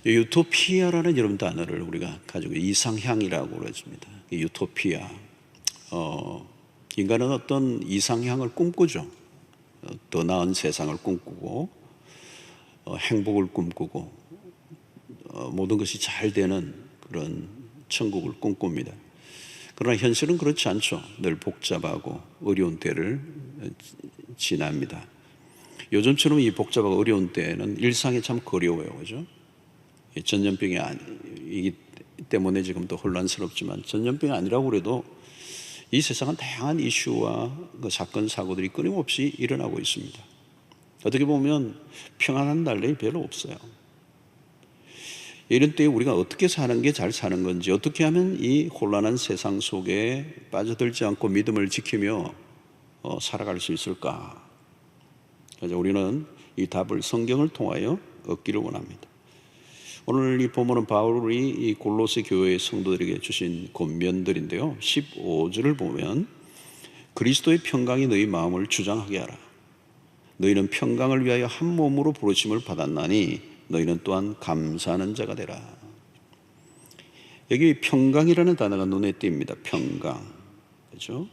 유토피아라는 이런 단어를 우리가 가지고 이상향이라고 그러십니다. 유토피아. 인간은 어떤 이상향을 꿈꾸죠. 더 나은 세상을 꿈꾸고 행복을 꿈꾸고 모든 것이 잘 되는 그런 천국을 꿈꿉니다. 그러나 현실은 그렇지 않죠. 늘 복잡하고 어려운 때를 지납니다. 요즘처럼 이 복잡하고 어려운 때는 일상이 참 거려워요. 그죠? 전염병이 때문에 지금 더 혼란스럽지만 전염병이 아니라고 그래도 이 세상은 다양한 이슈와 그 사건, 사고들이 끊임없이 일어나고 있습니다. 어떻게 보면 평안한 날이 별로 없어요. 이런 때에 우리가 어떻게 사는 게 잘 사는 건지, 어떻게 하면 이 혼란한 세상 속에 빠져들지 않고 믿음을 지키며 살아갈 수 있을까? 그래서 우리는 이 답을 성경을 통하여 얻기를 원합니다. 오늘 이 본문은 바울이 이 골로새 교회의 성도들에게 주신 권면들인데요, 15절을 보면 그리스도의 평강이 너희 마음을 주장하게 하라. 너희는 평강을 위하여 한 몸으로 부르심을 받았나니 너희는 또한 감사하는 자가 되라. 여기 평강이라는 단어가 눈에 띕니다. 평강, 그렇죠?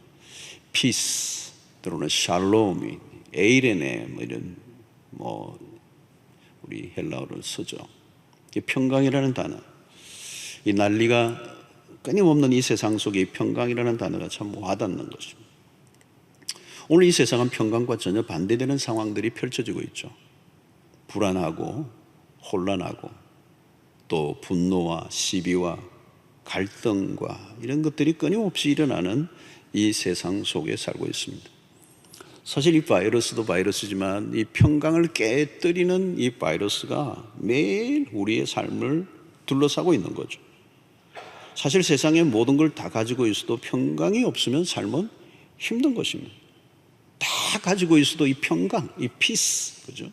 피스, 또는 샬롬이, 에이레네, 이런 우리 헬라어를 쓰죠. 이 평강이라는 단어, 이 난리가 끊임없는 이 세상 속에 이 평강이라는 단어가 참 와닿는 것입니다. 오늘 이 세상은 평강과 전혀 반대되는 상황들이 펼쳐지고 있죠. 불안하고 혼란하고 또 분노와 시비와 갈등과 이런 것들이 끊임없이 일어나는 이 세상 속에 살고 있습니다. 사실 이 바이러스도 바이러스지만 이 평강을 깨뜨리는 이 바이러스가 매일 우리의 삶을 둘러싸고 있는 거죠. 사실 세상의 모든 걸 다 가지고 있어도 평강이 없으면 삶은 힘든 것입니다. 다 가지고 있어도 이 평강, 이 피스, 그죠?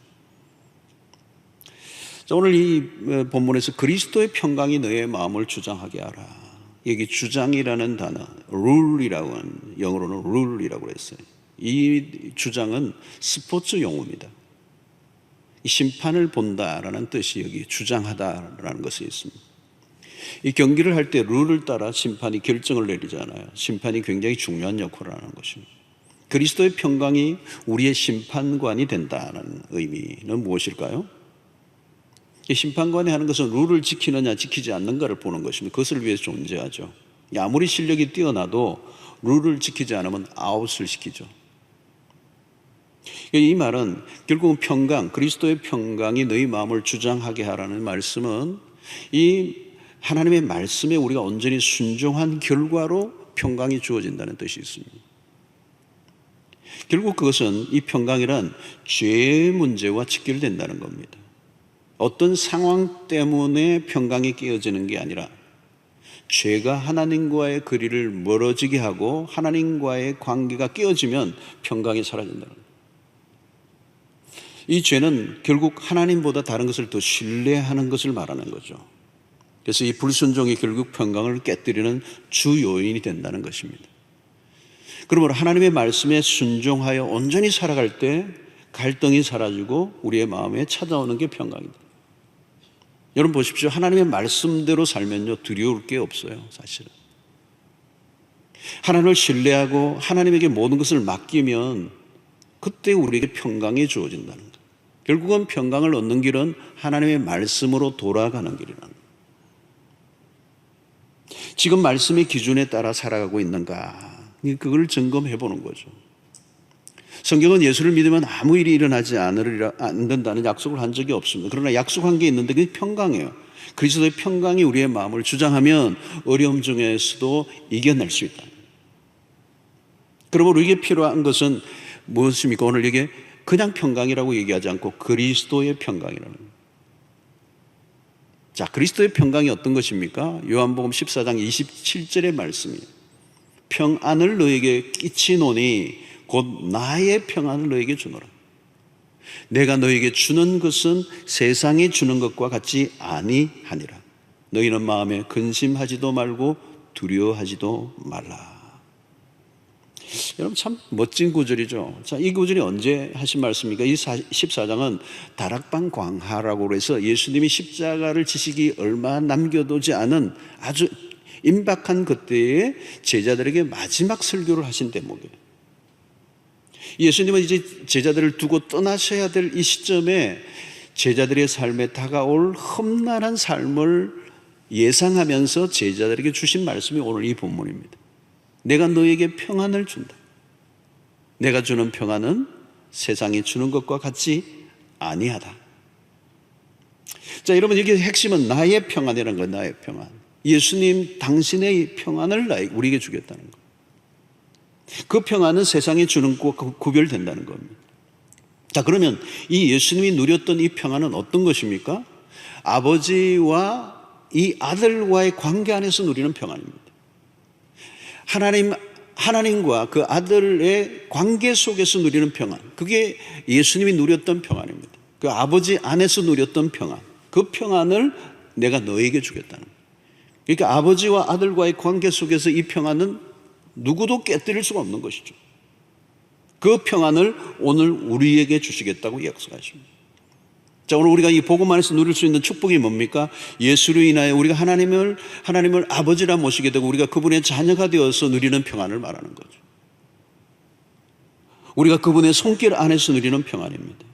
자, 오늘 이 본문에서 그리스도의 평강이 너의 마음을 주장하게 하라. 여기 주장이라는 단어, 룰이라고 하는, 영어로는 룰이라고 했어요. 이 주장은 스포츠 용어입니다. 심판을 본다라는 뜻이 여기 주장하다라는 것이 있습니다. 이 경기를 할 때 룰을 따라 심판이 결정을 내리잖아요. 심판이 굉장히 중요한 역할을 하는 것입니다. 그리스도의 평강이 우리의 심판관이 된다는 의미는 무엇일까요? 이 심판관이 하는 것은 룰을 지키느냐 지키지 않는가를 보는 것입니다. 그것을 위해서 존재하죠. 아무리 실력이 뛰어나도 룰을 지키지 않으면 아웃을 시키죠. 이 말은 결국은 평강, 그리스도의 평강이 너희 마음을 주장하게 하라는 말씀은 이 하나님의 말씀에 우리가 온전히 순종한 결과로 평강이 주어진다는 뜻이 있습니다. 결국 그것은 이 평강이란 죄의 문제와 직결된다는 겁니다. 어떤 상황 때문에 평강이 깨어지는 게 아니라 죄가 하나님과의 거리를 멀어지게 하고 하나님과의 관계가 깨어지면 평강이 사라진다는 거예요. 이 죄는 결국 하나님보다 다른 것을 더 신뢰하는 것을 말하는 거죠. 그래서 이 불순종이 결국 평강을 깨뜨리는 주 요인이 된다는 것입니다. 그러므로 하나님의 말씀에 순종하여 온전히 살아갈 때 갈등이 사라지고 우리의 마음에 찾아오는 게 평강이다. 여러분 보십시오. 하나님의 말씀대로 살면요 두려울 게 없어요. 사실은 하나님을 신뢰하고 하나님에게 모든 것을 맡기면 그때 우리에게 평강이 주어진다는 거예요. 결국은 평강을 얻는 길은 하나님의 말씀으로 돌아가는 길이라는 거예요. 지금 말씀의 기준에 따라 살아가고 있는가, 그걸 점검해 보는 거죠. 성경은 예수를 믿으면 아무 일이 일어나지 않는다는 약속을 한 적이 없습니다. 그러나 약속한 게 있는데 그게 평강이에요. 그리스도의 평강이 우리의 마음을 주장하면 어려움 중에서도 이겨낼 수 있다. 그러므로 이게 필요한 것은 무엇입니까? 오늘 이게 그냥 평강이라고 얘기하지 않고 그리스도의 평강이라는 거예요. 자, 그리스도의 평강이 어떤 것입니까? 요한복음 14장 27절의 말씀이에요. 평안을 너에게 끼치노니 곧 나의 평안을 너에게 주노라. 내가 너에게 주는 것은 세상이 주는 것과 같지 아니하니라. 너희는 마음에 근심하지도 말고 두려워하지도 말라. 여러분 참 멋진 구절이죠. 자, 이 구절이 언제 하신 말씀입니까? 이 14장은 다락방 광화라고 해서 예수님이 십자가를 지시기 얼마 남겨두지 않은 아주 임박한 그때에 제자들에게 마지막 설교를 하신 대목이에요. 예수님은 이제 제자들을 두고 떠나셔야 될 이 시점에 제자들의 삶에 다가올 험난한 삶을 예상하면서 제자들에게 주신 말씀이 오늘 이 본문입니다. 내가 너에게 평안을 준다. 내가 주는 평안은 세상이 주는 것과 같지 아니하다. 자, 여러분, 여기 핵심은 나의 평안이라는 거예요. 나의 평안. 예수님 당신의 평안을 우리에게 주겠다는 거. 그 평안은 세상이 주는 것과 구별된다는 겁니다. 자, 그러면 이 예수님이 누렸던 이 평안은 어떤 것입니까? 아버지와 이 아들과의 관계 안에서 누리는 평안입니다. 하나님과 그 아들의 관계 속에서 누리는 평안, 그게 예수님이 누렸던 평안입니다. 그 아버지 안에서 누렸던 평안, 그 평안을 내가 너에게 주겠다는 거예요. 그러니까 아버지와 아들과의 관계 속에서 이 평안은 누구도 깨뜨릴 수가 없는 것이죠. 그 평안을 오늘 우리에게 주시겠다고 약속하십니다. 자, 오늘 우리가 이 복음 안에서 누릴 수 있는 축복이 뭡니까? 예수로 인하여 우리가 하나님을 아버지라 모시게 되고 우리가 그분의 자녀가 되어서 누리는 평안을 말하는 거죠. 우리가 그분의 손길 안에서 누리는 평안입니다.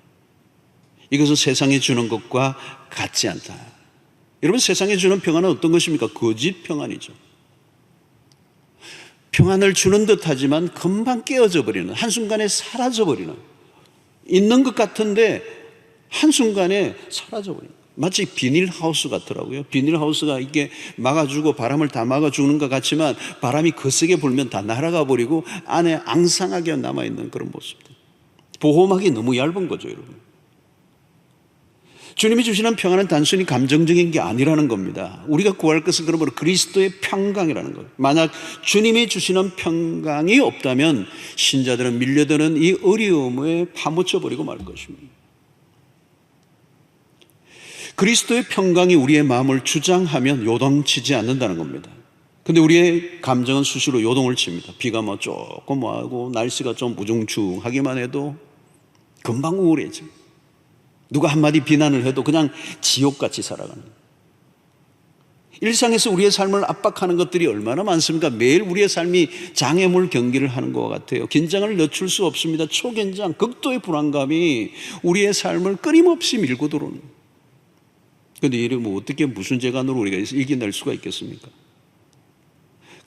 이것은 세상이 주는 것과 같지 않다. 여러분, 세상이 주는 평안은 어떤 것입니까? 거짓 평안이죠. 평안을 주는 듯 하지만 금방 깨어져 버리는, 한순간에 사라져 버리는, 있는 것 같은데 한순간에 사라져버려요. 마치 비닐하우스 같더라고요. 비닐하우스가 이게 막아주고 바람을 다 막아주는 것 같지만 바람이 거세게 불면 다 날아가 버리고 안에 앙상하게 남아있는 그런 모습들. 보호막이 너무 얇은 거죠, 여러분. 주님이 주시는 평안은 단순히 감정적인 게 아니라는 겁니다. 우리가 구할 것은 그러므로 그리스도의 평강이라는 거예요. 만약 주님이 주시는 평강이 없다면 신자들은 밀려드는 이 어려움에 파묻혀 버리고 말 것입니다. 그리스도의 평강이 우리의 마음을 주장하면 요동치지 않는다는 겁니다. 근데 우리의 감정은 수시로 요동을 칩니다. 비가 뭐 조금 와고 날씨가 좀 우중충하기만 해도 금방 우울해져. 누가 한마디 비난을 해도 그냥 지옥같이 살아가는. 일상에서 우리의 삶을 압박하는 것들이 얼마나 많습니까? 매일 우리의 삶이 장애물 경기를 하는 것 같아요. 긴장을 늦출 수 없습니다. 초긴장, 극도의 불안감이 우리의 삶을 끊임없이 밀고 들어오는. 그런데 이러면 어떻게 무슨 재간으로 우리가 이겨낼 수가 있겠습니까?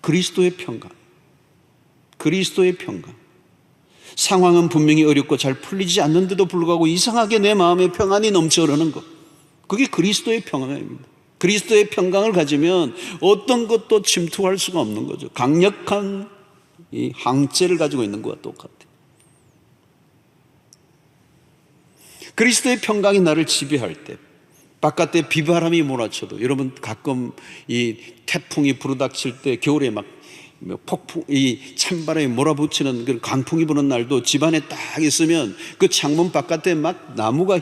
그리스도의 평강. 그리스도의 평강. 상황은 분명히 어렵고 잘 풀리지 않는데도 불구하고 이상하게 내 마음에 평안이 넘쳐 흐르는 것. 그게 그리스도의 평강입니다. 그리스도의 평강을 가지면 어떤 것도 침투할 수가 없는 거죠. 강력한 이 항체를 가지고 있는 것과 똑같아요. 그리스도의 평강이 나를 지배할 때, 바깥에 비바람이 몰아쳐도, 여러분 가끔 이 태풍이 불어닥칠 때 겨울에 막 폭풍, 이 찬바람이 몰아붙이는 그 강풍이 부는 날도 집안에 딱 있으면 그 창문 바깥에 막 나무가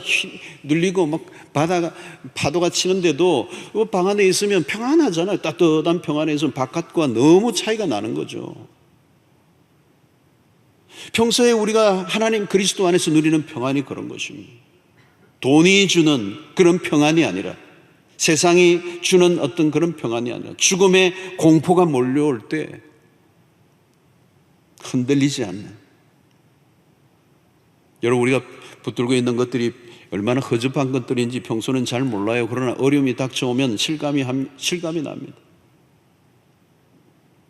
눌리고 막 파도가 치는데도 방 안에 있으면 평안하잖아요. 따뜻한 평안에 있으면 바깥과 너무 차이가 나는 거죠. 평소에 우리가 하나님 그리스도 안에서 누리는 평안이 그런 것입니다. 돈이 주는 그런 평안이 아니라, 세상이 주는 어떤 그런 평안이 아니라, 죽음의 공포가 몰려올 때 흔들리지 않는. 여러분, 우리가 붙들고 있는 것들이 얼마나 허접한 것들인지 평소는 잘 몰라요. 그러나 어려움이 닥쳐오면 실감이 납니다.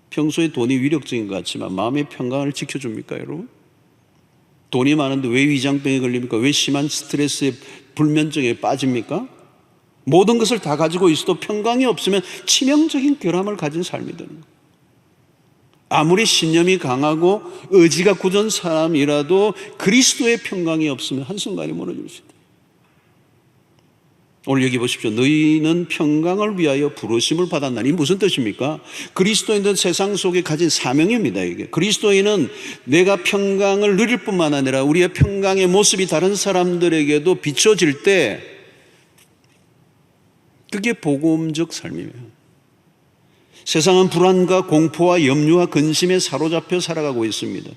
평소에 돈이 위력적인 것 같지만 마음의 평강을 지켜줍니까, 여러분? 돈이 많은데 왜 위장병에 걸립니까? 왜 심한 스트레스에 불면증에 빠집니까? 모든 것을 다 가지고 있어도 평강이 없으면 치명적인 결함을 가진 삶이 되는 거예요. 아무리 신념이 강하고 의지가 굳은 사람이라도 그리스도의 평강이 없으면 한순간에 무너질 수 있다. 오늘 여기 보십시오. 너희는 평강을 위하여 부르심을 받았나니. 무슨 뜻입니까? 그리스도인은 세상 속에 가진 사명입니다. 이게 그리스도인은 내가 평강을 누릴 뿐만 아니라 우리의 평강의 모습이 다른 사람들에게도 비춰질 때 그게 복음적 삶이에요. 세상은 불안과 공포와 염려와 근심에 사로잡혀 살아가고 있습니다.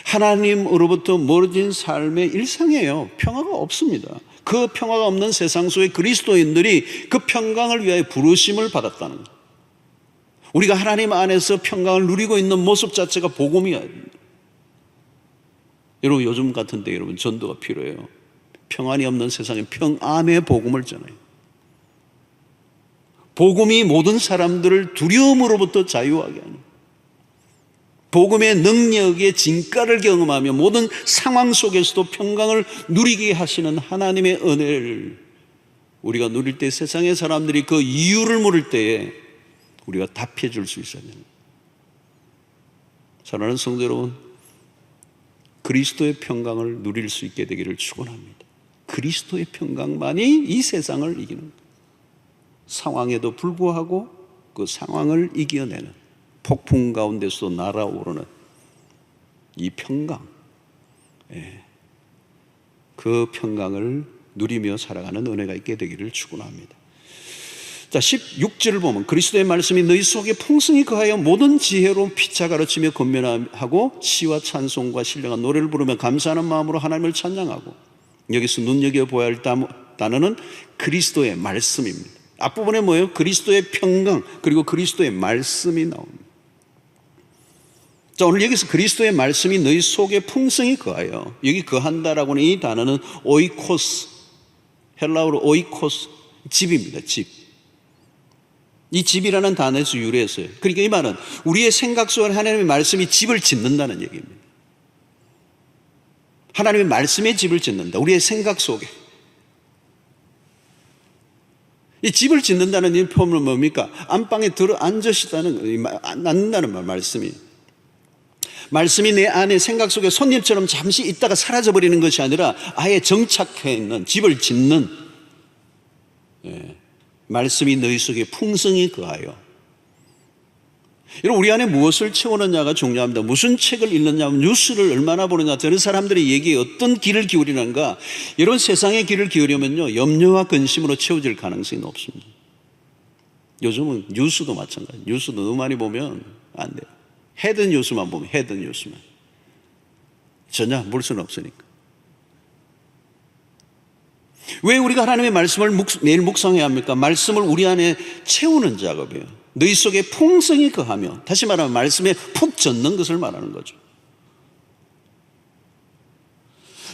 하나님으로부터 멀어진 삶의 일상이에요. 평화가 없습니다. 그 평화가 없는 세상 속에 그리스도인들이 그 평강을 위하여 부르심을 받았다는 거예요. 우리가 하나님 안에서 평강을 누리고 있는 모습 자체가 복음이야. 여러분, 요즘 같은 때 여러분 전도가 필요해요. 평안이 없는 세상에 평안의 복음을 전해요. 복음이 모든 사람들을 두려움으로부터 자유하게 하는, 복음의 능력의 진가를 경험하며 모든 상황 속에서도 평강을 누리게 하시는 하나님의 은혜를 우리가 누릴 때 세상의 사람들이 그 이유를 물을 때에 우리가 답해 줄 수 있어야 됩니다. 사랑하는 성도 여러분, 그리스도의 평강을 누릴 수 있게 되기를 축원합니다. 그리스도의 평강만이 이 세상을 이기는 거예요. 상황에도 불구하고 그 상황을 이겨내는, 폭풍 가운데서도 날아오르는 이 평강, 그 평강을 누리며 살아가는 은혜가 있게 되기를 축원합니다. 자, 16절을 보면 그리스도의 말씀이 너희 속에 풍성히 거하여 모든 지혜로 피차 가르치며 권면하고 시와 찬송과 신령한 노래를 부르며 감사하는 마음으로 하나님을 찬양하고, 여기서 눈여겨보아야 할 단어는 그리스도의 말씀입니다. 앞부분에 뭐예요? 그리스도의 평강, 그리고 그리스도의 말씀이 나옵니다. 자, 오늘 여기서 그리스도의 말씀이 너희 속에 풍성히 거하여, 여기 거한다라고 하는 이 단어는 오이코스, 헬라어로 오이코스, 집입니다. 집. 이 집이라는 단어에서 유래했어요. 그러니까 이 말은 우리의 생각 속에 하나님의 말씀이 집을 짓는다는 얘기입니다. 하나님의 말씀에 집을 짓는다. 우리의 생각 속에. 이 집을 짓는다는 이 표현은 뭡니까? 안방에 들어 앉는다는 말씀이. 말씀이 내 안에 생각 속에 손님처럼 잠시 있다가 사라져버리는 것이 아니라 아예 정착해 있는, 집을 짓는, 말씀이 너희 속에 풍성히 거하여. 여러분, 우리 안에 무엇을 채우느냐가 중요합니다. 무슨 책을 읽느냐, 뉴스를 얼마나 보느냐, 저런 사람들의 얘기에 어떤 귀를 기울이는가. 여러분, 세상의 귀를 기울이면요, 염려와 근심으로 채워질 가능성이 높습니다. 요즘은 뉴스도 마찬가지예요. 뉴스도 너무 많이 보면 안 돼요. 헤드 뉴스만 보면, 헤드 뉴스만. 전혀 볼 수는 없으니까. 왜 우리가 하나님의 말씀을 매일 묵상해야 합니까? 말씀을 우리 안에 채우는 작업이에요. 너희 속에 풍성히 거하며, 다시 말하면 말씀에 푹 젖는 것을 말하는 거죠.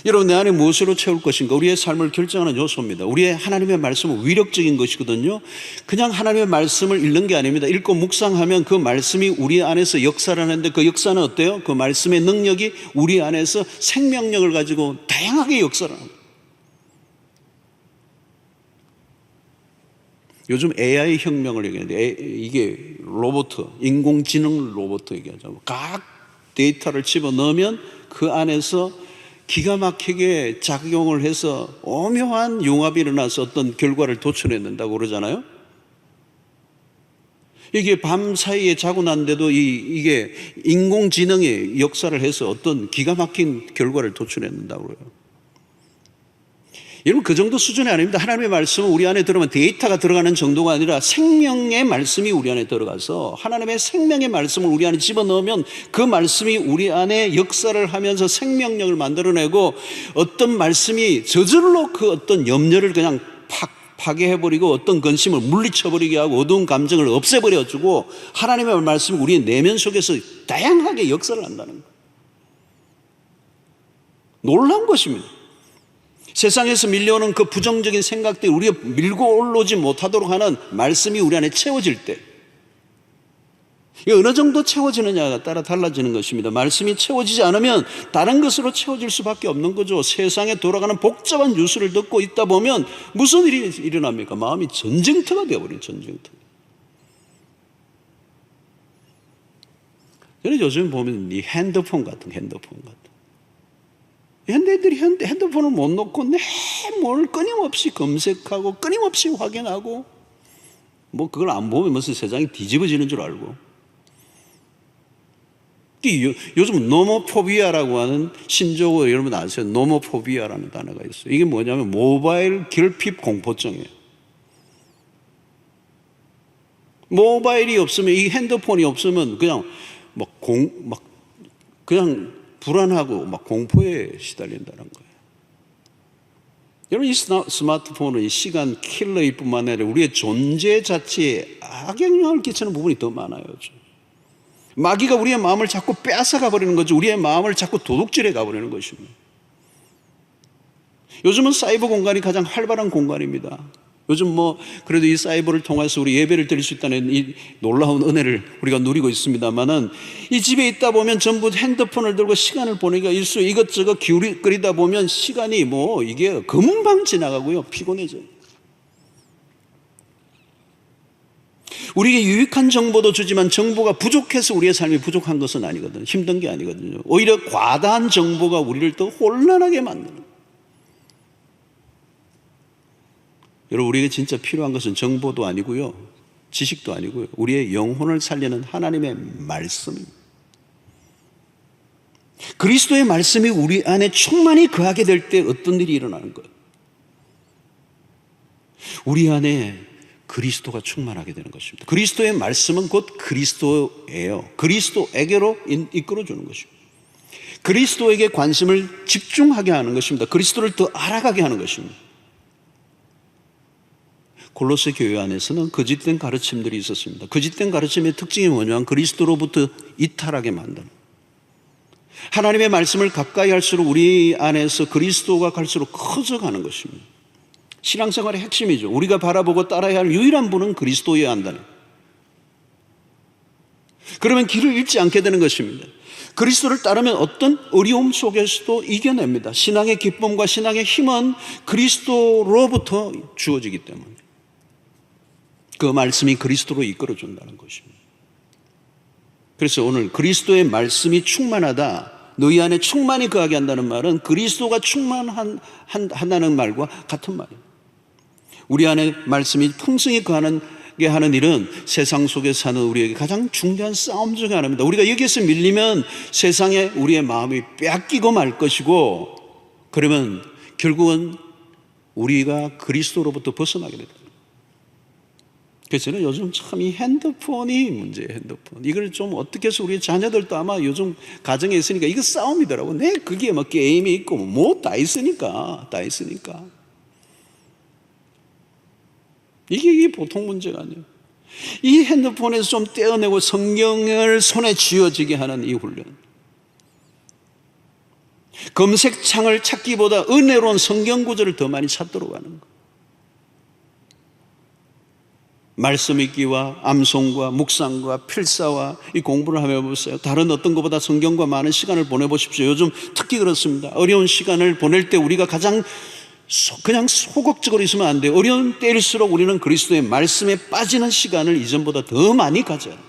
여러분, 내 안에 무엇으로 채울 것인가? 우리의 삶을 결정하는 요소입니다. 우리의 하나님의 말씀은 위력적인 것이거든요. 그냥 하나님의 말씀을 읽는 게 아닙니다. 읽고 묵상하면 그 말씀이 우리 안에서 역사를 하는데, 그 역사는 어때요? 그 말씀의 능력이 우리 안에서 생명력을 가지고 다양하게 역사를 합니다. 요즘 AI 혁명을 얘기하는데, 이게 로봇, 인공지능 로봇 얘기하죠. 각 데이터를 집어넣으면 그 안에서 기가 막히게 작용을 해서 오묘한 융합이 일어나서 어떤 결과를 도출해낸다고 그러잖아요. 이게 밤 사이에 자고 난데도 이게 인공지능의 역사를 해서 어떤 기가 막힌 결과를 도출해낸다고 그래요. 여러분, 그 정도 수준이 아닙니다. 하나님의 말씀은 우리 안에 들어오면 데이터가 들어가는 정도가 아니라 생명의 말씀이 우리 안에 들어가서 하나님의 생명의 말씀을 우리 안에 집어넣으면 그 말씀이 우리 안에 역사를 하면서 생명력을 만들어내고, 어떤 말씀이 저절로 그 어떤 염려를 그냥 파괴해버리고 어떤 근심을 물리쳐버리게 하고 어두운 감정을 없애버려주고, 하나님의 말씀이 우리의 내면 속에서 다양하게 역사를 한다는 거예요. 놀라운 것입니다. 세상에서 밀려오는 그 부정적인 생각들이 우리가 밀고 올라오지 못하도록 하는 말씀이 우리 안에 채워질 때, 이게 어느 정도 채워지느냐가 따라 달라지는 것입니다. 말씀이 채워지지 않으면 다른 것으로 채워질 수밖에 없는 거죠. 세상에 돌아가는 복잡한 뉴스를 듣고 있다 보면 무슨 일이 일어납니까? 마음이 전쟁터가 되어버려요. 전쟁터. 저는 요즘 보면 이 핸드폰 같은. 현대인들이 핸드폰을 못 놓고 뭘 끊임없이 검색하고 끊임없이 확인하고, 뭐 그걸 안 보면 무슨 세상이 뒤집어지는 줄 알고. 요즘 노모포비아라고 하는 신조어 여러분 아세요? 노모포비아라는 단어가 있어요. 이게 뭐냐면 모바일 결핍 공포증이에요. 모바일이 없으면, 이 핸드폰이 없으면 그냥 그냥 불안하고 공포에 시달린다는 거예요. 여러분, 이 스마트폰은 이 시간 킬러일 뿐만 아니라 우리의 존재 자체에 악영향을 끼치는 부분이 더 많아요. 마귀가 우리의 마음을 자꾸 빼앗아가 버리는 거죠. 우리의 마음을 자꾸 도둑질해 가버리는 것입니다. 요즘은 사이버 공간이 가장 활발한 공간입니다. 요즘 그래도 이 사이버를 통해서 우리 예배를 드릴 수 있다는 이 놀라운 은혜를 우리가 누리고 있습니다만은, 이 집에 있다 보면 전부 핸드폰을 들고 시간을 보내기가 일수, 이것저것 기울이다 보면 시간이 이게 금방 지나가고요. 피곤해져요. 우리에게 유익한 정보도 주지만 정보가 부족해서 우리의 삶이 부족한 것은 아니거든요. 힘든 게 아니거든요. 오히려 과다한 정보가 우리를 더 혼란하게 만드는 거예요. 여러분, 우리에게 진짜 필요한 것은 정보도 아니고요, 지식도 아니고요, 우리의 영혼을 살리는 하나님의 말씀입니다. 그리스도의 말씀이 우리 안에 충만히 거하게 될 때 어떤 일이 일어나는 거예요? 우리 안에 그리스도가 충만하게 되는 것입니다. 그리스도의 말씀은 곧 그리스도예요. 그리스도에게로 이끌어주는 것입니다. 그리스도에게 관심을 집중하게 하는 것입니다. 그리스도를 더 알아가게 하는 것입니다. 골로새 교회 안에서는 거짓된 가르침들이 있었습니다. 거짓된 가르침의 특징이 뭐냐면 그리스도로부터 이탈하게 만드는, 하나님의 말씀을 가까이 할수록 우리 안에서 그리스도가 갈수록 커져가는 것입니다. 신앙생활의 핵심이죠. 우리가 바라보고 따라야 할 유일한 분은 그리스도여야 한다는, 그러면 길을 잃지 않게 되는 것입니다. 그리스도를 따르면 어떤 어려움 속에서도 이겨냅니다. 신앙의 기쁨과 신앙의 힘은 그리스도로부터 주어지기 때문에 그 말씀이 그리스도로 이끌어준다는 것입니다. 그래서 오늘 그리스도의 말씀이 충만하다, 너희 안에 충만히 거하게 한다는 말은 그리스도가 충만한다는 말과 같은 말이에요. 우리 안에 말씀이 풍성히 거하게 하는 일은 세상 속에 사는 우리에게 가장 중대한 싸움 중에 하나입니다. 우리가 여기에서 밀리면 세상에 우리의 마음이 빼앗기고 말 것이고, 그러면 결국은 우리가 그리스도로부터 벗어나게 됩니다. 그래서 저는 요즘 참 이 핸드폰이 문제예요. 핸드폰 이걸 좀 어떻게 해서 우리 자녀들도 아마 요즘 가정에 있으니까 이거 싸움이더라고. 그게 게임이 있고 다 있으니까 이게 보통 문제가 아니에요. 이 핸드폰에서 좀 떼어내고 성경을 손에 쥐어지게 하는 이 훈련, 검색창을 찾기보다 은혜로운 성경 구절을 더 많이 찾도록 하는 거, 말씀 읽기와 암송과 묵상과 필사와 이 공부를 하며 보세요. 다른 어떤 것보다 성경과 많은 시간을 보내보십시오. 요즘 특히 그렇습니다. 어려운 시간을 보낼 때 우리가 가장 그냥 소극적으로 있으면 안 돼요. 어려운 때일수록 우리는 그리스도의 말씀에 빠지는 시간을 이전보다 더 많이 가져야 해요.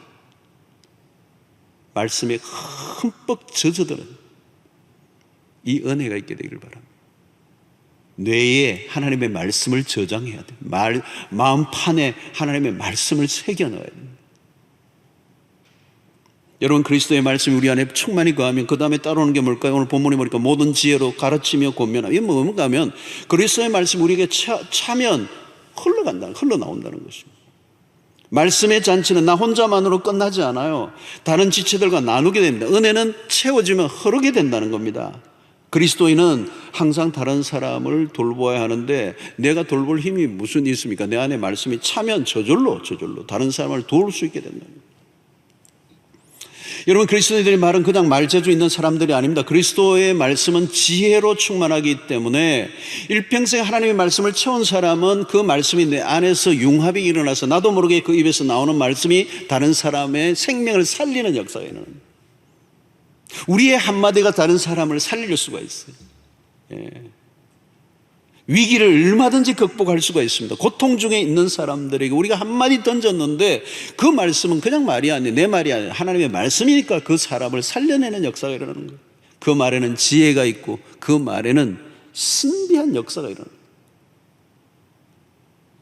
말씀에 흠뻑 젖어드는 이 은혜가 있게 되기를 바랍니다. 뇌에 하나님의 말씀을 저장해야 돼요. 마음판에 하나님의 말씀을 새겨넣어야 돼요. 여러분, 그리스도의 말씀이 우리 안에 충만히 거하면 그 다음에 따라오는 게 뭘까요? 오늘 본문이 뭐니까 모든 지혜로 가르치며 권면하며, 이게 뭔가 하면 그리스도의 말씀이 우리에게 차면 흘러나온다는 것입니다. 말씀의 잔치는 나 혼자만으로 끝나지 않아요. 다른 지체들과 나누게 됩니다. 은혜는 채워지면 흐르게 된다는 겁니다. 그리스도인은 항상 다른 사람을 돌보아야 하는데 내가 돌볼 힘이 무슨 있습니까? 내 안에 말씀이 차면 저절로 다른 사람을 도울 수 있게 된다. 여러분, 그리스도인들의 말은 그냥 말재주 있는 사람들이 아닙니다. 그리스도의 말씀은 지혜로 충만하기 때문에 일평생 하나님의 말씀을 채운 사람은 그 말씀이 내 안에서 융합이 일어나서 나도 모르게 그 입에서 나오는 말씀이 다른 사람의 생명을 살리는 역사가 일어납니다. 우리의 한마디가 다른 사람을 살릴 수가 있어요. 위기를 얼마든지 극복할 수가 있습니다. 고통 중에 있는 사람들에게 우리가 한마디 던졌는데 그 말씀은 그냥 말이 아니에요. 내 말이 아니에요. 하나님의 말씀이니까 그 사람을 살려내는 역사가 일어나는 거예요. 그 말에는 지혜가 있고 그 말에는 신비한 역사가 일어나요.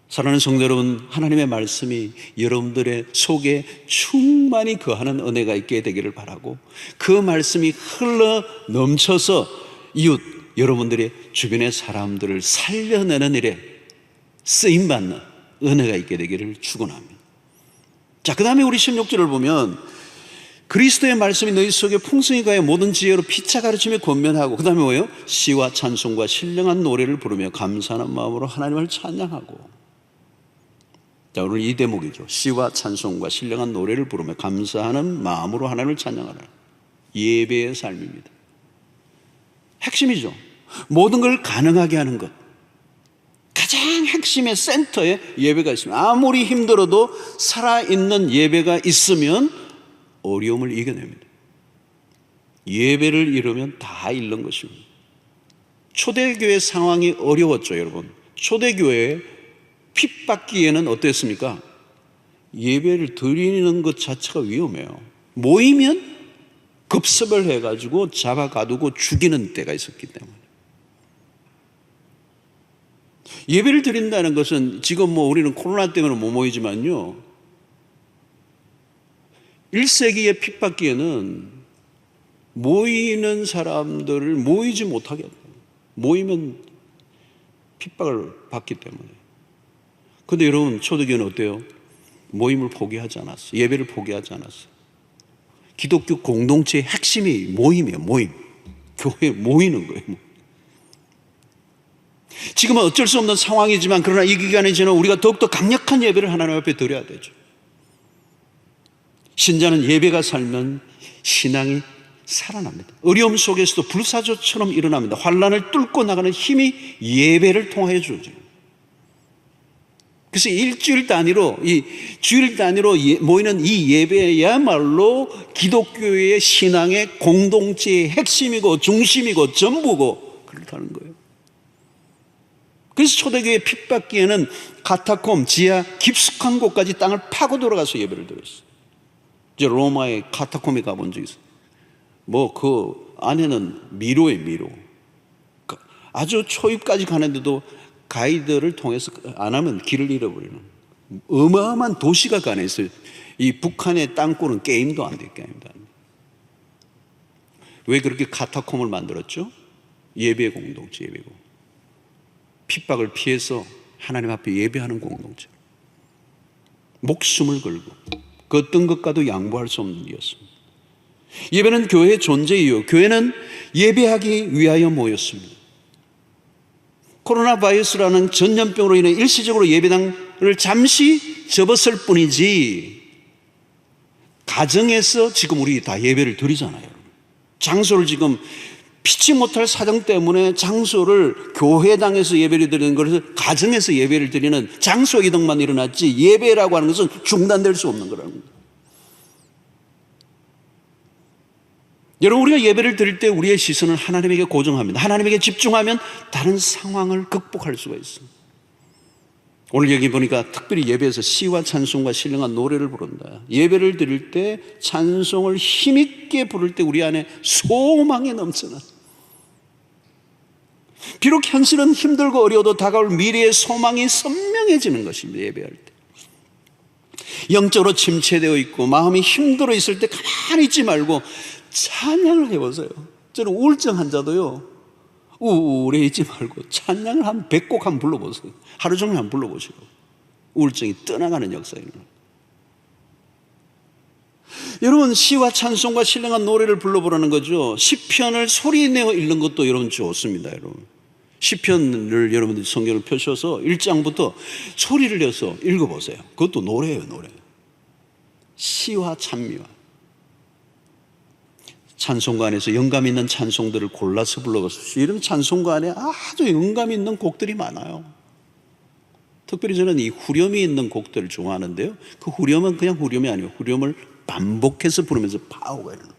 사랑하는 성도 여러분, 하나님의 말씀이 여러분들의 속에 충만히 거하는 은혜가 있게 되기를 바라고, 그 말씀이 흘러 넘쳐서 이웃 여러분들의 주변의 사람들을 살려내는 일에 쓰임받는 은혜가 있게 되기를 축원합니다. 자, 그 다음에 우리 16절을 보면 그리스도의 말씀이 너희 속에 풍성히 가여 모든 지혜로 피차 가르치며 권면하고, 그 다음에 뭐예요? 시와 찬송과 신령한 노래를 부르며 감사하는 마음으로 하나님을 찬양하고. 자, 오늘 이 대목이죠. 시와 찬송과 신령한 노래를 부르며 감사하는 마음으로 하나님을 찬양하라. 예배의 삶입니다. 핵심이죠. 모든 걸 가능하게 하는 것. 가장 핵심의 센터에 예배가 있습니다. 아무리 힘들어도 살아있는 예배가 있으면 어려움을 이겨냅니다. 예배를 잃으면 다 잃는 것입니다. 초대교회 상황이 어려웠죠, 여러분. 초대교회에 핍받기에는 어땠습니까? 예배를 드리는 것 자체가 위험해요. 모이면 급습을 해가지고 잡아 가두고 죽이는 때가 있었기 때문에. 예배를 드린다는 것은 지금 우리는 코로나 때문에 못 모이지만요, 1세기의 핍받기에는 모이는 사람들을 모이지 못하게 해요. 모이면 핍박을 받기 때문에. 그런데 여러분, 초대교회는 어때요? 모임을 포기하지 않았어요. 예배를 포기하지 않았어요. 기독교 공동체의 핵심이 모임이에요. 모임. 교회에 모이는 거예요. 지금은 어쩔 수 없는 상황이지만, 그러나 이 기간에 지나 우리가 더욱더 강력한 예배를 하나님 앞에 드려야 되죠. 신자는 예배가 살면 신앙이 살아납니다. 어려움 속에서도 불사조처럼 일어납니다. 환난을 뚫고 나가는 힘이 예배를 통하여 주어져요. 그래서 일주일 단위로, 이 주일 단위로 모이는 이 예배야말로 기독교의 신앙의 공동체의 핵심이고 중심이고 전부고 그렇다는 거예요. 그래서 초대교회 핍받기에는 카타콤, 지하 깊숙한 곳까지 땅을 파고 들어가서 예배를 드렸어요. 이제 로마의 카타콤에 가본 적이 있어요. 그 안에는 미로예요, 미로. 아주 초입까지 가는데도 가이드를 통해서 안 하면 길을 잃어버리는 어마어마한 도시가 그 안에 있어요. 이 북한의 땅굴은 게임도 안 될 게 아닙니다. 왜 그렇게 카타콤을 만들었죠? 예배 공동체, 예배 공동체. 핍박을 피해서 하나님 앞에 예배하는 공동체. 목숨을 걸고 그 어떤 것과도 양보할 수 없는 일이었습니다. 예배는 교회의 존재이요, 교회는 예배하기 위하여 모였습니다. 코로나 바이러스라는 전염병으로 인해 일시적으로 예배당을 잠시 접었을 뿐이지, 가정에서 지금 우리 다 예배를 드리잖아요. 장소를 지금 피치 못할 사정 때문에 장소를 교회당에서 예배를 드리는 것을 가정에서 예배를 드리는 장소 이동만 일어났지, 예배라고 하는 것은 중단될 수 없는 거라는 거예요. 여러분, 우리가 예배를 드릴 때 우리의 시선을 하나님에게 고정합니다. 하나님에게 집중하면 다른 상황을 극복할 수가 있습니다. 오늘 여기 보니까 특별히 예배에서 시와 찬송과 신령한 노래를 부른다. 예배를 드릴 때 찬송을 힘있게 부를 때 우리 안에 소망이 넘쳐나. 비록 현실은 힘들고 어려워도 다가올 미래의 소망이 선명해지는 것입니다. 예배할 때. 영적으로 침체되어 있고 마음이 힘들어 있을 때 가만히 있지 말고 찬양을 해보세요. 저는 우울증 환자도요, 우울해 있지 말고 찬양을 한 100곡 한번 불러보세요. 하루 종일 한번 불러보시고 우울증이 떠나가는 역사입니다. 여러분, 시와 찬송과 신령한 노래를 불러보라는 거죠. 시편을 소리내어 읽는 것도 여러분 좋습니다. 여러분, 시편을 여러분들이 성경을 펴셔서 1장부터 소리를 내서 읽어보세요. 그것도 노래예요, 노래. 시와 찬미와 찬송가 안에서 영감 있는 찬송들을 골라서 불러보십시오. 이런 찬송가 안에 아주 영감 있는 곡들이 많아요. 특별히 저는 이 후렴이 있는 곡들을 좋아하는데요, 그 후렴은 그냥 후렴이 아니고 후렴을 반복해서 부르면서 파워가 일어나요.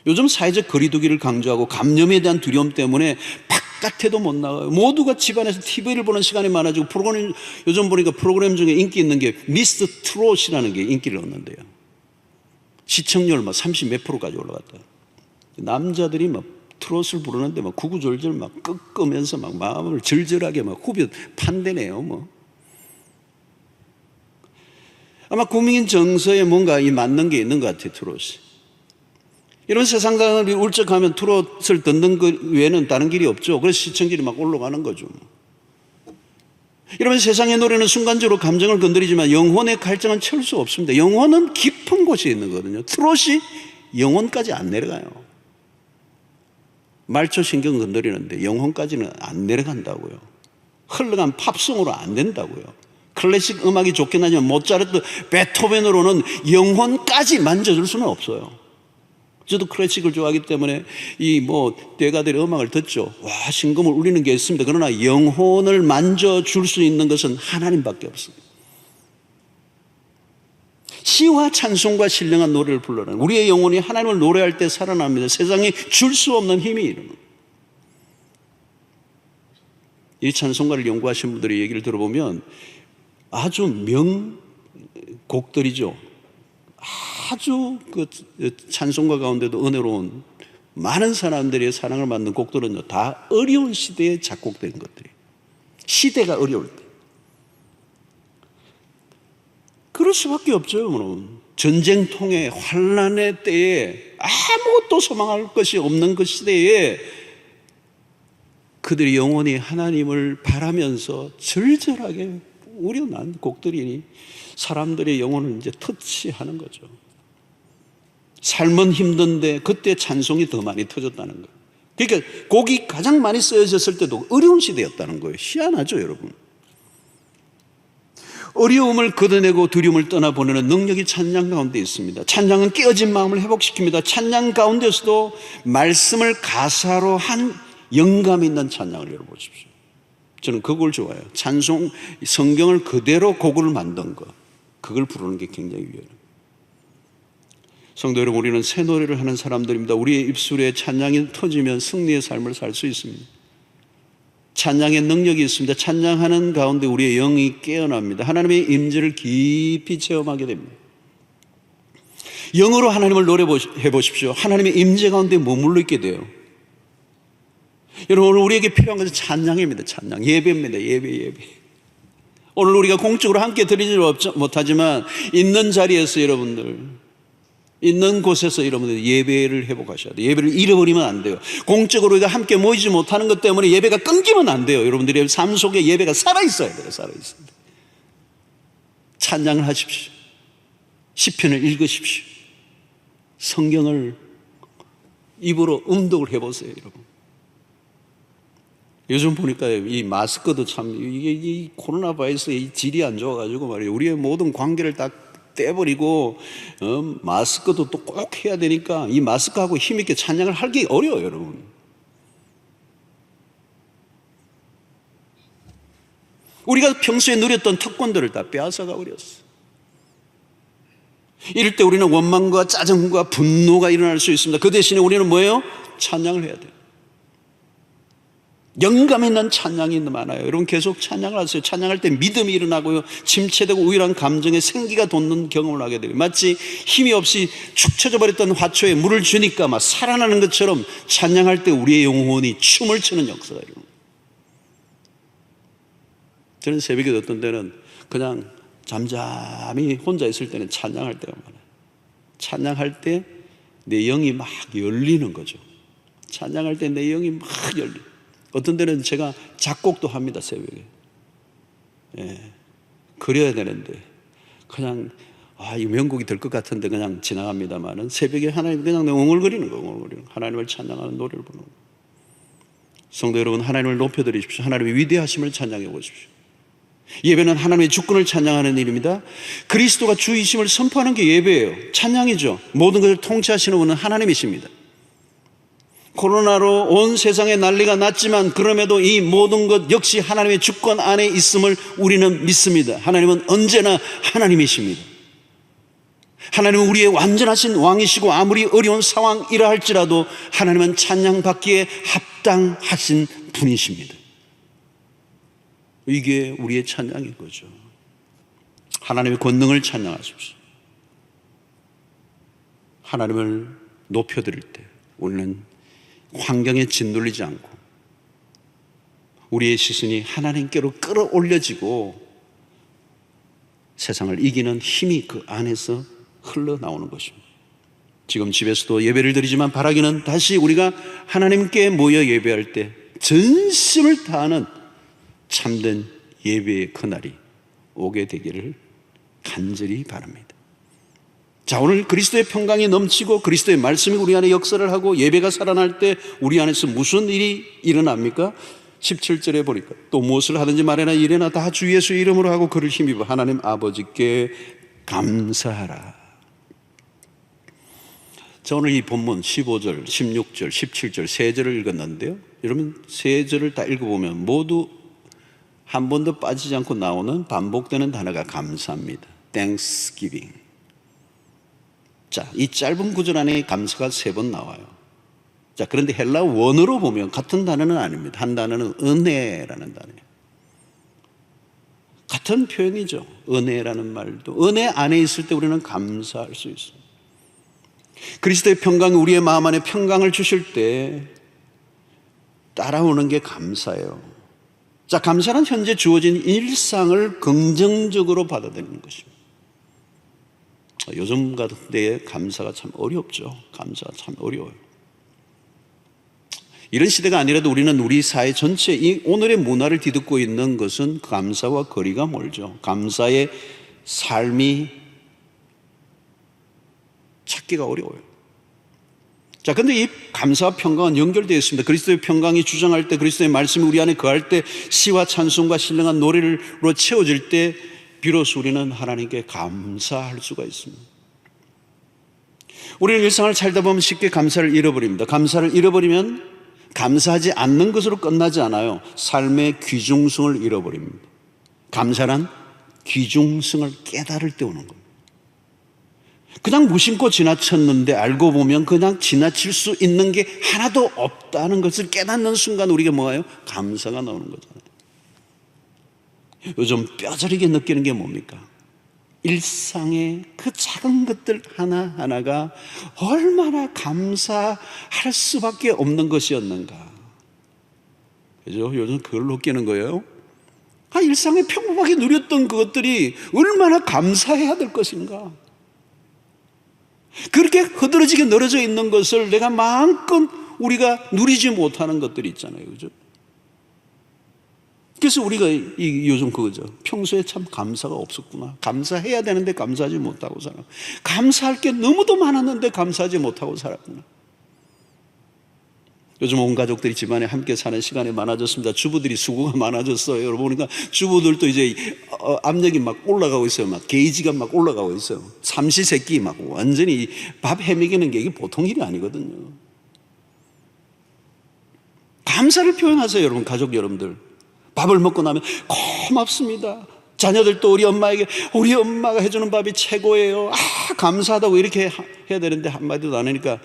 요즘 사회적 거리두기를 강조하고 감염에 대한 두려움 때문에 바깥에도 못 나가요. 모두가 집안에서 TV를 보는 시간이 많아지고 요즘 보니까 프로그램 중에 인기 있는 게 미스터 트롯이라는 게 인기를 얻는데요. 시청률 30 몇 %까지 올라갔다. 남자들이 트롯을 부르는데 구구절절 끄끄면서 마음을 절절하게 후벼 판대네요. 아마 국민 정서에 뭔가 맞는 게 있는 것 같아요, 트롯이. 이런 세상 사람들이 울적하면 트롯을 듣는 것 외에는 다른 길이 없죠. 그래서 시청률이 올라가는 거죠. 여러분, 세상의 노래는 순간적으로 감정을 건드리지만 영혼의 갈증은 채울 수 없습니다. 영혼은 깊은 곳에 있는 거거든요. 트롯이 영혼까지 안 내려가요. 말초 신경 건드리는데 영혼까지는 안 내려간다고요. 흘러간 팝송으로 안 된다고요. 클래식 음악이 좋긴 하지만 모차르트, 베토벤으로는 영혼까지 만져줄 수는 없어요. 저도 클래식을 좋아하기 때문에 대가들의 음악을 듣죠. 와, 신금을 울리는 게 있습니다. 그러나 영혼을 만져줄 수 있는 것은 하나님밖에 없습니다. 시와 찬송과 신령한 노래를 불러라. 우리의 영혼이 하나님을 노래할 때 살아납니다. 세상에 줄 수 없는 힘이 일어납니다. 이 찬송가를 연구하신 분들의 얘기를 들어보면 아주 명곡들이죠. 아주 그 찬송가 가운데도 은혜로운 많은 사람들의 사랑을 받는 곡들은요, 다 어려운 시대에 작곡된 것들이에요. 시대가 어려울 때. 그럴 수밖에 없죠. 여러분. 전쟁통에 환난의 때에 아무것도 소망할 것이 없는 그 시대에 그들이 영원히 하나님을 바라면서 절절하게 우려난 곡들이니 사람들의 영혼을 이제 터치하는 거죠. 삶은 힘든데 그때 찬송이 더 많이 터졌다는 거예요. 그러니까 곡이 가장 많이 쓰여졌을 때도 어려운 시대였다는 거예요. 희한하죠, 여러분. 어려움을 걷어내고 두려움을 떠나보내는 능력이 찬양 가운데 있습니다. 찬양은 깨어진 마음을 회복시킵니다. 찬양 가운데서도 말씀을 가사로 한 영감 있는 찬양을 열어보십시오. 저는 그걸 좋아해요. 찬송, 성경을 그대로 곡을 만든 거, 그걸 부르는 게 굉장히 위험해요. 성도 여러분, 우리는 새 노래를 하는 사람들입니다. 우리의 입술에 찬양이 터지면 승리의 삶을 살 수 있습니다. 찬양의 능력이 있습니다. 찬양하는 가운데 우리의 영이 깨어납니다. 하나님의 임재를 깊이 체험하게 됩니다. 영으로 하나님을 노래해 보십시오. 하나님의 임재 가운데 머물러 있게 돼요. 여러분, 오늘 우리에게 필요한 것은 찬양입니다. 찬양, 예배입니다. 예배. 오늘 우리가 공적으로 함께 드리지 못하지만 있는 자리에서 여러분들, 있는 곳에서 여러분들 예배를 회복하셔야 돼요. 예배를 잃어버리면 안 돼요. 공적으로 우리가 함께 모이지 못하는 것 때문에 예배가 끊기면 안 돼요. 여러분들의 삶 속에 예배가 살아있어야 돼요. 살아있어야 돼요. 찬양을 하십시오. 시편을 읽으십시오. 성경을 입으로 음독을 해보세요, 여러분. 요즘 보니까 이 마스크도 참, 이 코로나 바이러스의 질이 안 좋아가지고 말이에요. 우리의 모든 관계를 다 떼버리고, 마스크도 또 꼭 해야 되니까 이 마스크하고 힘있게 찬양을 하기 어려워요, 여러분. 우리가 평소에 누렸던 특권들을 다 빼앗아가 버렸어. 이럴 때 우리는 원망과 짜증과 분노가 일어날 수 있습니다. 그 대신에 우리는 뭐예요? 찬양을 해야 돼요. 영감 있는 찬양이 많아요. 여러분, 계속 찬양을 하세요. 찬양할 때 믿음이 일어나고요, 침체되고 우울한 감정에 생기가 돋는 경험을 하게 돼요. 마치 힘이 없이 축 처져 버렸던 화초에 물을 주니까 막 살아나는 것처럼 찬양할 때 우리의 영혼이 춤을 추는 역사가 일어납니다. 저는 새벽에 어떤 때는 그냥 잠잠히 혼자 있을 때는 찬양할 때가 많아요. 찬양할 때 내 영이 막 열리는 거죠. 찬양할 때 내 영이 막 열리고, 어떤 때는 제가 작곡도 합니다, 새벽에. 그려야 되는데 그냥 이 명곡이 될 것 같은데 그냥 지나갑니다만은 새벽에 하나님 그냥 웅얼거리는 거예요. 하나님을 찬양하는 노래를 부르는 거예요. 성도 여러분, 하나님을 높여드리십시오. 하나님의 위대하심을 찬양해 보십시오. 예배는 하나님의 주권을 찬양하는 일입니다. 그리스도가 주이심을 선포하는 게 예배예요. 찬양이죠. 모든 것을 통치하시는 분은 하나님이십니다. 코로나로 온 세상에 난리가 났지만 그럼에도 이 모든 것 역시 하나님의 주권 안에 있음을 우리는 믿습니다. 하나님은 언제나 하나님이십니다. 하나님은 우리의 완전하신 왕이시고 아무리 어려운 상황이라 할지라도 하나님은 찬양받기에 합당하신 분이십니다. 이게 우리의 찬양인 거죠. 하나님의 권능을 찬양하십시오. 하나님을 높여드릴 때 우리는 환경에 짓눌리지 않고 우리의 시선이 하나님께로 끌어올려지고 세상을 이기는 힘이 그 안에서 흘러나오는 것입니다. 지금 집에서도 예배를 드리지만 바라기는 다시 우리가 하나님께 모여 예배할 때 전심을 다하는 참된 예배의 그날이 오게 되기를 간절히 바랍니다. 자, 오늘 그리스도의 평강이 넘치고 그리스도의 말씀이 우리 안에 역사를 하고 예배가 살아날 때 우리 안에서 무슨 일이 일어납니까? 17절에 보니까 또 무엇을 하든지 말이나 일이나 다 주 예수 이름으로 하고 그를 힘입어 하나님 아버지께 감사하라. 자, 오늘 이 본문 15절, 16절, 17절 세 절을 읽었는데요, 여러분 세 절을 다 읽어보면 모두 한 번도 빠지지 않고 나오는 반복되는 단어가 감사입니다. Thanksgiving. 자, 이 짧은 구절 안에 감사가 세 번 나와요. 자, 그런데 헬라 원어로 보면 같은 단어는 아닙니다. 한 단어는 은혜라는 단어예요. 같은 표현이죠. 은혜라는 말도. 은혜 안에 있을 때 우리는 감사할 수 있어요. 그리스도의 평강이 우리의 마음 안에 평강을 주실 때 따라오는 게 감사예요. 자, 감사는 현재 주어진 일상을 긍정적으로 받아들이는 것입니다. 요즘 같은 때에 감사가 참 어렵죠. 감사가 참 어려워요. 이런 시대가 아니라도 우리는 우리 사회 전체 이 오늘의 문화를 뒤덮고 있는 것은 감사와 거리가 멀죠. 감사의 삶이 찾기가 어려워요. 자, 근데 이 감사와 평강은 연결되어 있습니다. 그리스도의 평강이 주장할 때, 그리스도의 말씀이 우리 안에 거할 때, 시와 찬송과 신령한 노래로 채워질 때 비로소 우리는 하나님께 감사할 수가 있습니다. 우리는 일상을 살다 보면 쉽게 감사를 잃어버립니다. 감사를 잃어버리면 감사하지 않는 것으로 끝나지 않아요. 삶의 귀중성을 잃어버립니다. 감사란 귀중성을 깨달을 때 오는 겁니다. 그냥 무심코 지나쳤는데 알고 보면 그냥 지나칠 수 있는 게 하나도 없다는 것을 깨닫는 순간 우리가 뭐예요? 감사가 나오는 거잖아요. 요즘 뼈저리게 느끼는 게 뭡니까? 일상의 그 작은 것들 하나하나가 얼마나 감사할 수밖에 없는 것이었는가. 그죠? 요즘 그걸 느끼는 거예요. 일상에 평범하게 누렸던 그것들이 얼마나 감사해야 될 것인가. 그렇게 흐드러지게 늘어져 있는 것을 내가 마음껏 우리가 누리지 못하는 것들이 있잖아요. 그죠? 그래서 우리가 요즘 그거죠. 평소에 참 감사가 없었구나. 감사해야 되는데 감사하지 못하고 살아. 감사할 게 너무도 많았는데 감사하지 못하고 살았구나. 요즘 온 가족들이 집안에 함께 사는 시간이 많아졌습니다. 주부들이 수고가 많아졌어요. 여러분 보니까 주부들도 이제 압력이 막 올라가고 있어요. 막 게이지가 막 올라가고 있어요. 삼시세끼 막 완전히 밥 해먹이는 게 이게 보통 일이 아니거든요. 감사를 표현하세요, 여러분. 가족 여러분들. 밥을 먹고 나면 고맙습니다. 자녀들도 우리 엄마에게 우리 엄마가 해주는 밥이 최고예요. 감사하다고 이렇게 해야 되는데 한마디도 안 하니까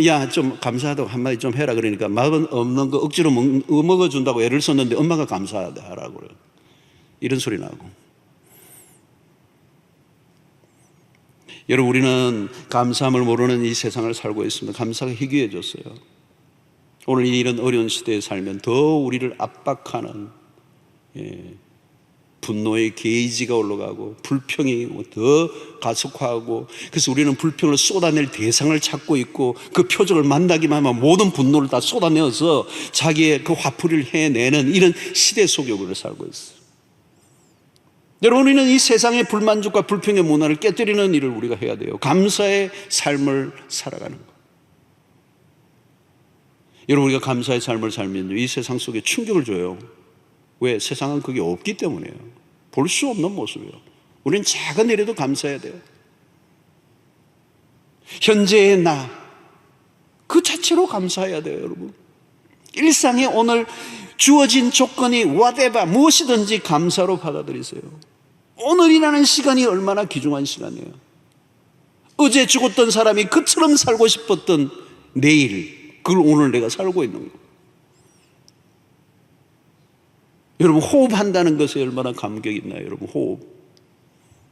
야, 좀 감사하다고 한마디 좀 해라 그러니까 맛은 없는 거 억지로 먹어준다고 애를 썼는데 엄마가 감사하라고 그래요. 이런 소리 나고. 여러분, 우리는 감사함을 모르는 이 세상을 살고 있습니다. 감사가 희귀해졌어요. 오늘 이런 어려운 시대에 살면 더 우리를 압박하는 분노의 게이지가 올라가고 불평이 더 가속화하고, 그래서 우리는 불평을 쏟아낼 대상을 찾고 있고 그 표적을 만나기만 하면 모든 분노를 다 쏟아내어서 자기의 그 화풀이를 해내는 이런 시대 속에 우리를 살고 있어요. 여러분, 우리는 이 세상의 불만족과 불평의 문화를 깨뜨리는 일을 우리가 해야 돼요. 감사의 삶을 살아가는 것. 여러분, 우리가 감사의 삶을 살면 이 세상 속에 충격을 줘요. 왜? 세상은 그게 없기 때문이에요. 볼 수 없는 모습이에요. 우리는 작은 일에도 감사해야 돼요. 현재의 나, 그 자체로 감사해야 돼요, 여러분. 일상에 오늘 주어진 조건이 whatever, 무엇이든지 감사로 받아들이세요. 오늘이라는 시간이 얼마나 귀중한 시간이에요. 어제 죽었던 사람이 그처럼 살고 싶었던 내일, 그걸 오늘 내가 살고 있는 거예요. 여러분, 호흡한다는 것에 얼마나 감격이 있나요? 여러분, 호흡.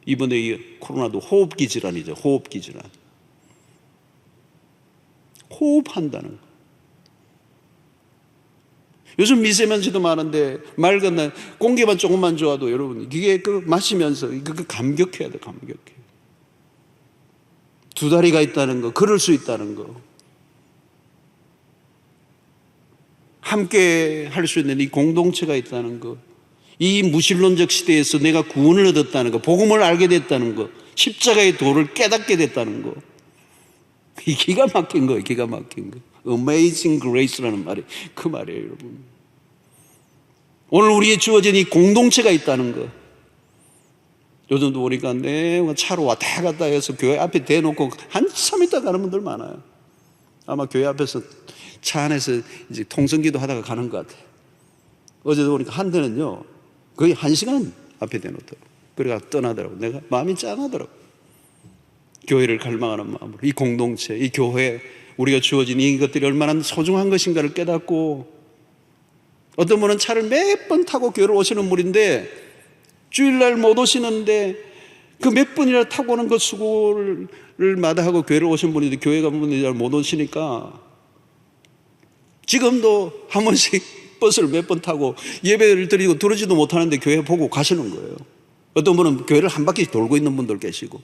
이번에 이 코로나도 호흡기 질환이죠. 호흡기 질환. 호흡한다는 거. 요즘 미세먼지도 많은데 맑은 날 공기만 조금만 좋아도 여러분 이게 그 마시면서 그 감격해야 돼. 감격해. 두 다리가 있다는 거, 걸을 수 있다는 거, 함께 할 수 있는 이 공동체가 있다는 거, 이 무신론적 시대에서 내가 구원을 얻었다는 거, 복음을 알게 됐다는 거, 십자가의 도를 깨닫게 됐다는 거, 이 기가 막힌 거예요. 기가 막힌 거. Amazing Grace라는 말이 그 말이에요, 여러분. 오늘 우리의 주어진 이 공동체가 있다는 거. 요즘도 보니까 내가 차로 왔다 갔다 해서 교회 앞에 대놓고 한참 있다 가는 분들 많아요. 아마 교회 앞에서 차 안에서 이제 통성기도 하다가 가는 것 같아요. 어제도 보니까 한 대는요, 거의 1시간 앞에 대놓더라고. 그래가 떠나더라고. 내가 마음이 짠하더라고. 교회를 갈망하는 마음으로, 이 공동체, 이 교회, 우리가 주어진 이것들이 얼마나 소중한 것인가를 깨닫고, 어떤 분은 차를 몇 번 타고 교회를 오시는 분인데 주일날 못 오시는데 그 몇 번이나 타고 오는 그 수고를 마다하고 교회를 오신 분인데 교회 가는 분이 잘 못 오시니까 지금도 한 번씩 버스를 몇 번 타고 예배를 드리고 들어지도 못하는데 교회 보고 가시는 거예요. 어떤 분은 교회를 한 바퀴 돌고 있는 분들 계시고.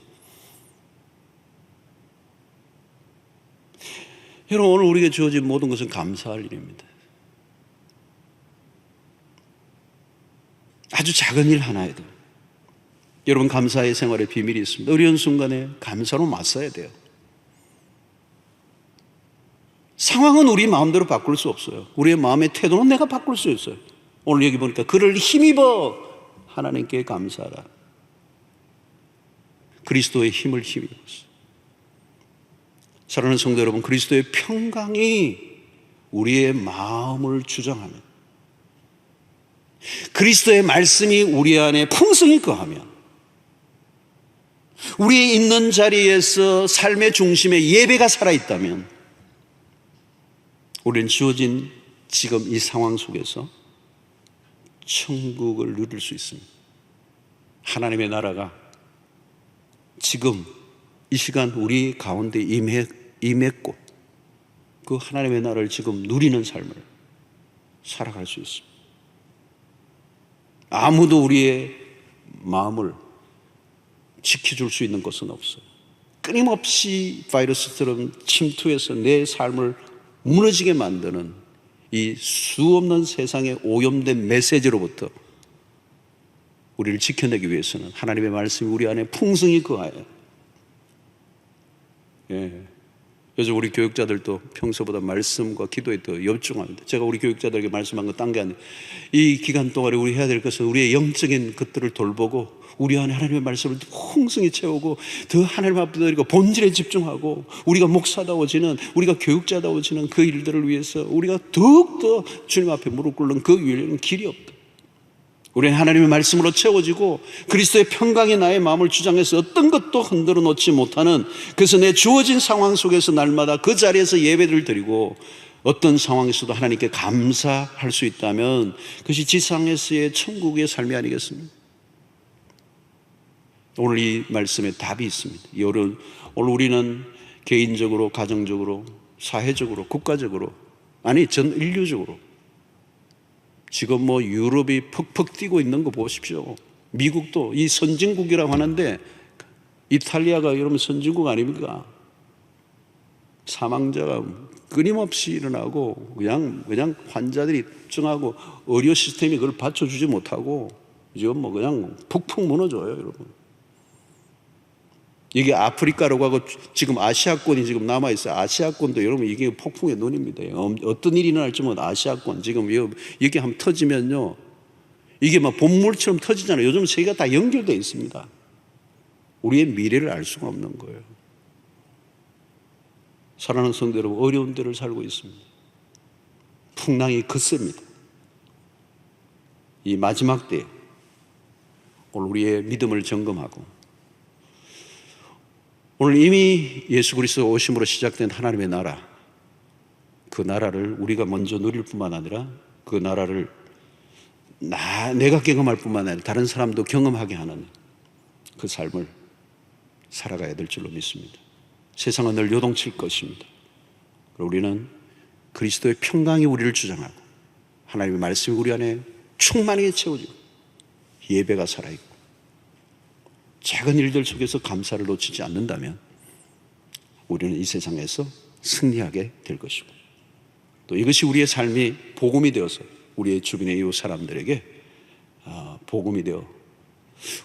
여러분, 오늘 우리에게 주어진 모든 것은 감사할 일입니다. 아주 작은 일 하나에도 여러분, 감사의 생활에 비밀이 있습니다. 어려운 순간에 감사로 맞서야 돼요. 상황은 우리 마음대로 바꿀 수 없어요. 우리의 마음의 태도는 내가 바꿀 수 있어요. 오늘 여기 보니까 그를 힘입어 하나님께 감사하라. 그리스도의 힘을 힘입었어요. 사랑하는 성도 여러분, 그리스도의 평강이 우리의 마음을 주장하면, 그리스도의 말씀이 우리 안에 풍성히 거하면, 우리 있는 자리에서 삶의 중심에 예배가 살아있다면, 우리는 주어진 지금 이 상황 속에서 천국을 누릴 수 있습니다. 하나님의 나라가 지금 이 시간 우리 가운데 임했고, 그 하나님의 나라를 지금 누리는 삶을 살아갈 수 있습니다. 아무도 우리의 마음을 지켜줄 수 있는 것은 없어요. 끊임없이 바이러스처럼 침투해서 내 삶을 무너지게 만드는 이 수없는 세상의 오염된 메시지로부터 우리를 지켜내기 위해서는 하나님의 말씀이 우리 안에 풍성히 거하여, 요즘 우리 교육자들도 평소보다 말씀과 기도에 더 열중합니다. 제가 우리 교육자들에게 말씀한 거 딴 게 아니에요. 이 기간 동안에 우리 해야 될 것은 우리의 영적인 것들을 돌보고 우리 안에 하나님의 말씀을 풍성히 채우고 더 하나님 앞에 드리고 본질에 집중하고, 우리가 목사다워지는, 우리가 교육자다워지는 그 일들을 위해서 우리가 더욱더 주님 앞에 무릎 꿇는 그 위에는 길이 없다. 우리는 하나님의 말씀으로 채워지고 그리스도의 평강이 나의 마음을 주장해서 어떤 것도 흔들어 놓지 못하는, 그래서 내 주어진 상황 속에서 날마다 그 자리에서 예배를 드리고 어떤 상황에서도 하나님께 감사할 수 있다면 그것이 지상에서의 천국의 삶이 아니겠습니까? 오늘 이 말씀에 답이 있습니다. 오늘 우리는 개인적으로, 가정적으로, 사회적으로, 국가적으로, 아니 전 인류적으로 지금 유럽이 퍽퍽 뛰고 있는 거 보십시오. 미국도 이 선진국이라고 하는데 이탈리아가 여러분 선진국 아닙니까? 사망자가 끊임없이 일어나고 그냥 환자들이 입증하고 의료 시스템이 그걸 받쳐주지 못하고 지금 그냥 푹푹 무너져요, 여러분. 이게 아프리카라고 하고 지금 아시아권이 지금 남아있어요. 아시아권도 여러분 이게 폭풍의 눈입니다. 어떤 일이 일어날지 모르는 아시아권. 지금 여기 한번 터지면요, 이게 막 본물처럼 터지잖아요. 요즘 세계가 다 연결되어 있습니다. 우리의 미래를 알 수가 없는 거예요. 사랑하는 성도 여러분, 어려운 때를 살고 있습니다. 풍랑이 거셉니다. 이 마지막 때 오늘 우리의 믿음을 점검하고, 오늘 이미 예수 그리스도 오심으로 시작된 하나님의 나라, 그 나라를 우리가 먼저 누릴 뿐만 아니라 그 나라를 내가 경험할 뿐만 아니라 다른 사람도 경험하게 하는 그 삶을 살아가야 될 줄로 믿습니다. 세상은 늘 요동칠 것입니다. 우리는 그리스도의 평강이 우리를 주장하고 하나님의 말씀이 우리 안에 충만하게 채워지고 예배가 살아있고 작은 일들 속에서 감사를 놓치지 않는다면 우리는 이 세상에서 승리하게 될 것이고, 또 이것이 우리의 삶이 복음이 되어서 우리의 주변의 이웃 사람들에게 복음이 되어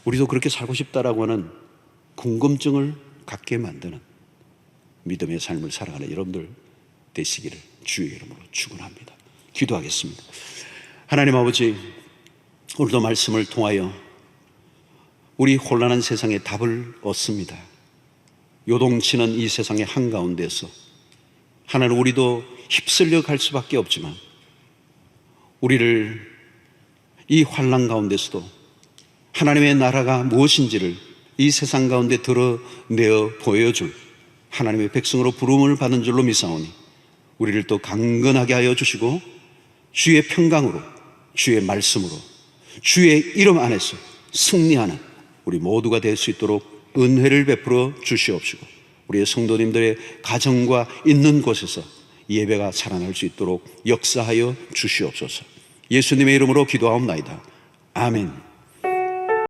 우리도 그렇게 살고 싶다라고 하는 궁금증을 갖게 만드는 믿음의 삶을 살아가는 여러분들 되시기를 주의 이름으로 축원합니다. 기도하겠습니다. 하나님 아버지, 오늘도 말씀을 통하여 우리 혼란한 세상에 답을 얻습니다. 요동치는 이 세상의 한가운데서 하나님, 우리도 휩쓸려 갈 수밖에 없지만 우리를 이 환난 가운데서도 하나님의 나라가 무엇인지를 이 세상 가운데 드러내어 보여줄 하나님의 백성으로 부름을 받은 줄로 믿사오니 우리를 또 강건하게 하여 주시고 주의 평강으로, 주의 말씀으로, 주의 이름 안에서 승리하는 우리 모두가 될 수 있도록 은혜를 베풀어 주시옵시고 우리의 성도님들의 가정과 있는 곳에서 예배가 살아날 수 있도록 역사하여 주시옵소서. 예수님의 이름으로 기도하옵나이다. 아멘.